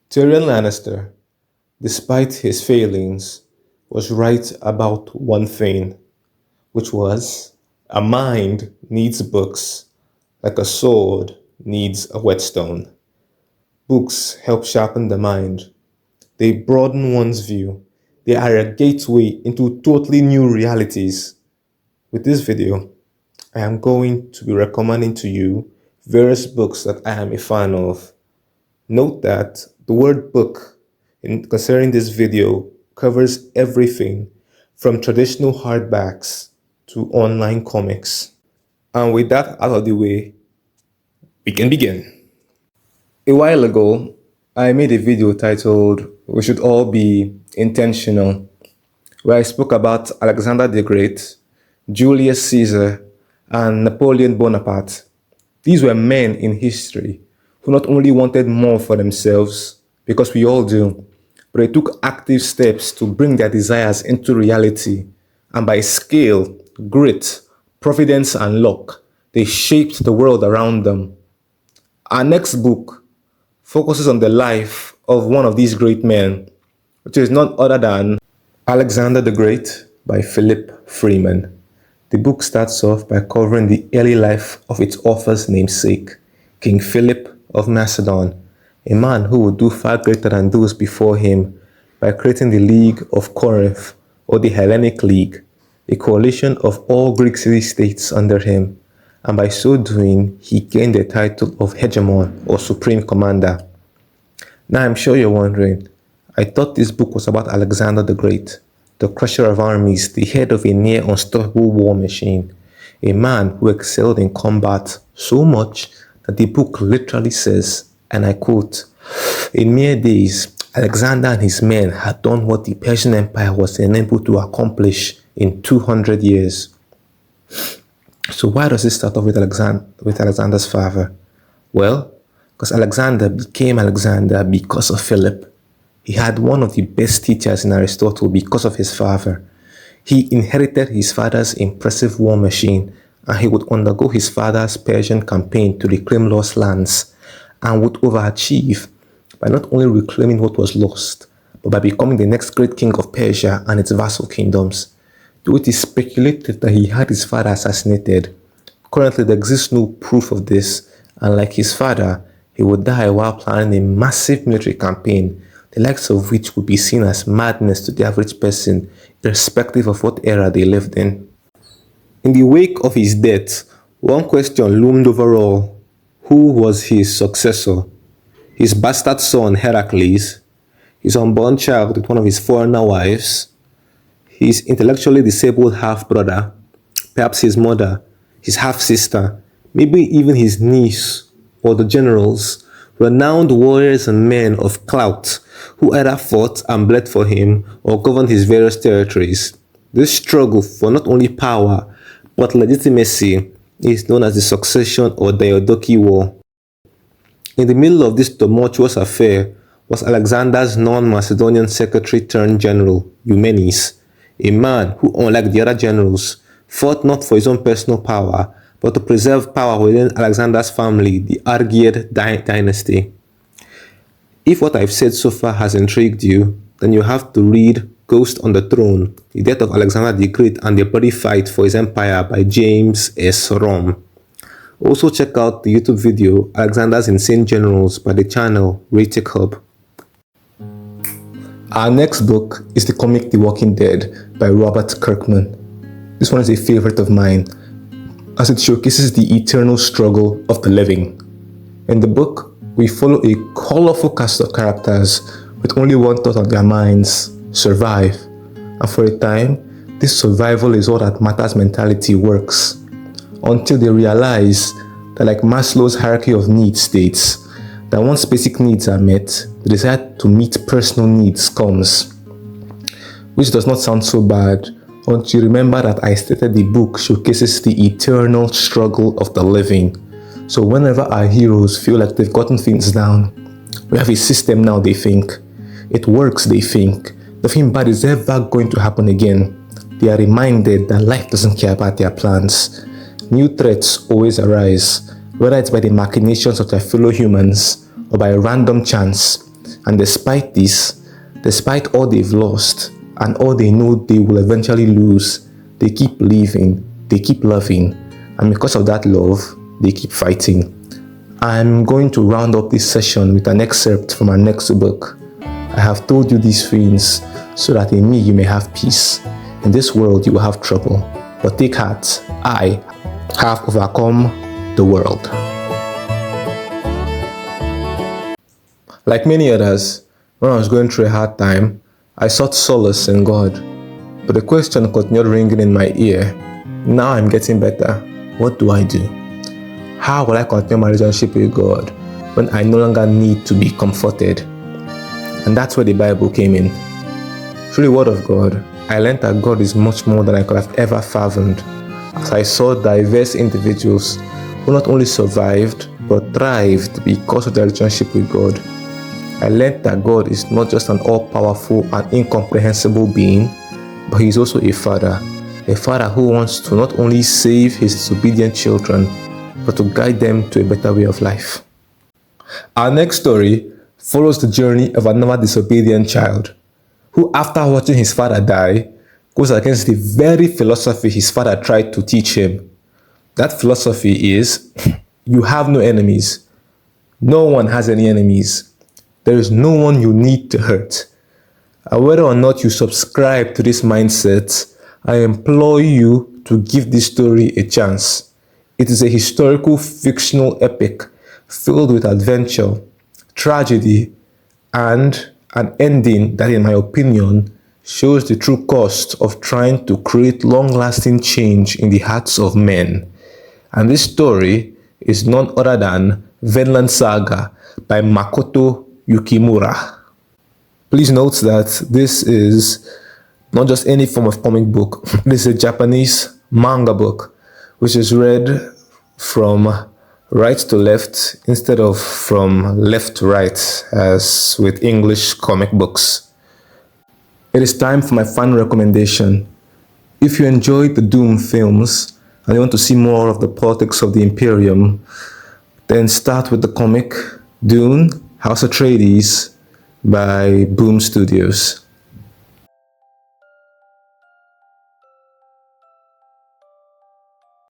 Tyrion Lannister, despite his failings, was right about one thing, which was a mind needs books like a sword needs a whetstone. Books help sharpen the mind. They broaden one's view. They are a gateway into totally new realities. With this video, I am going to be recommending to you various books that I am a fan of. Note that the word book in concerning this video covers everything from traditional hardbacks to online comics. And with that out of the way, we can begin. A while ago, I made a video titled We Should All Be Intentional, where I spoke about Alexander the Great, Julius Caesar, and Napoleon Bonaparte. These were men in history who not only wanted more for themselves, because we all do, but they took active steps to bring their desires into reality, and by skill, grit, providence, and luck, they shaped the world around them. Our next book focuses on the life of one of these great men, which is none other than Alexander the Great by Philip Freeman. The book starts off by covering the early life of its author's namesake, King Philip of Macedon, a man who would do far greater than those before him by creating the League of Corinth, or the Hellenic League, a coalition of all Greek city-states under him, and by so doing, he gained the title of hegemon, or supreme commander. Now I'm sure you're wondering, I thought this book was about Alexander the Great, the crusher of armies, the head of a near unstoppable war machine, a man who excelled in combat so much that the book literally says, and I quote, "In mere days, Alexander and his men had done what the Persian Empire was unable to accomplish in 200 years. So why does it start off with Alexander's father? Well, because Alexander became Alexander because of Philip. He had one of the best teachers in Aristotle because of his father. He inherited his father's impressive war machine, and he would undergo his father's Persian campaign to reclaim lost lands, and would overachieve by not only reclaiming what was lost, but by becoming the next great king of Persia and its vassal kingdoms. Though it is speculated that he had his father assassinated, currently there exists no proof of this, and like his father, he would die while planning a massive military campaign, the likes of which would be seen as madness to the average person, irrespective of what era they lived in. In the wake of his death, one question loomed over all. Who was his successor? His bastard son Heracles? His unborn child with one of his foreigner wives? His intellectually disabled half-brother? Perhaps his mother, his half-sister, maybe even his niece, or the generals, renowned warriors and men of clout who either fought and bled for him or governed his various territories. This struggle for not only power but legitimacy is known as the Succession or Diadochi War. In the middle of this tumultuous affair was Alexander's non-Macedonian secretary-turned-general, Eumenes, a man who, unlike the other generals, fought not for his own personal power, but to preserve power within Alexander's family, the Argead dynasty. If what I've said so far has intrigued you, then you have to read Ghost on the Throne, The Death of Alexander the Great and the Bloody Fight for His Empire by James S. Rom. Also check out the YouTube video Alexander's Insane Generals by the channel Ratic Hub. Our next book is the comic The Walking Dead by Robert Kirkman. This one is a favorite of mine, as it showcases the eternal struggle of the living. In the book, we follow a colorful cast of characters with only one thought on their minds: survive. And for a time, this survival is all that matters mentality works, until they realize that, like Maslow's hierarchy of needs states, that once basic needs are met, the desire to meet personal needs comes. Which does not sound so bad until you remember that I stated the book showcases the eternal struggle of the living. So whenever our heroes feel like they've gotten things down, we have a system now, they think. It works, they think. Nothing bad is ever going to happen again. They are reminded that life doesn't care about their plans. New threats always arise, whether it's by the machinations of their fellow humans or by random chance. And despite this, despite all they've lost and all they know they will eventually lose, they keep living, they keep loving, and because of that love, they keep fighting. I'm going to round up this session with an excerpt from our next book. I have told you these things so that in me you may have peace. In this world you will have trouble, but take heart, I have overcome the world. Like many others, when I was going through a hard time, I sought solace in God. But the question continued ringing in my ear. Now I'm getting better. What do I do? How will I continue my relationship with God when I no longer need to be comforted? And that's where the Bible came in. Through the Word of God, I learned that God is much more than I could have ever fathomed, as I saw diverse individuals who not only survived but thrived because of their relationship with God. I learned that God is not just an all-powerful and incomprehensible being, but He is also a Father who wants to not only save His disobedient children, but to guide them to a better way of life. Our next story follows the journey of another disobedient child, who after watching his father die, goes against the very philosophy his father tried to teach him. That philosophy is, you have no enemies. No one has any enemies. There is no one you need to hurt. And whether or not you subscribe to this mindset, I implore you to give this story a chance. It is a historical fictional epic filled with adventure, tragedy, and an ending that, in my opinion, shows the true cost of trying to create long-lasting change in the hearts of men. And this story is none other than Vinland Saga by Makoto Yukimura. Please note that this is not just any form of comic book. This is a Japanese manga book, which is read from right to left instead of from left to right, as with English comic books. It is time for my final recommendation. If you enjoyed the Doom films and you want to see more of the politics of the Imperium, then start with the comic Dune: House Atreides by Boom Studios.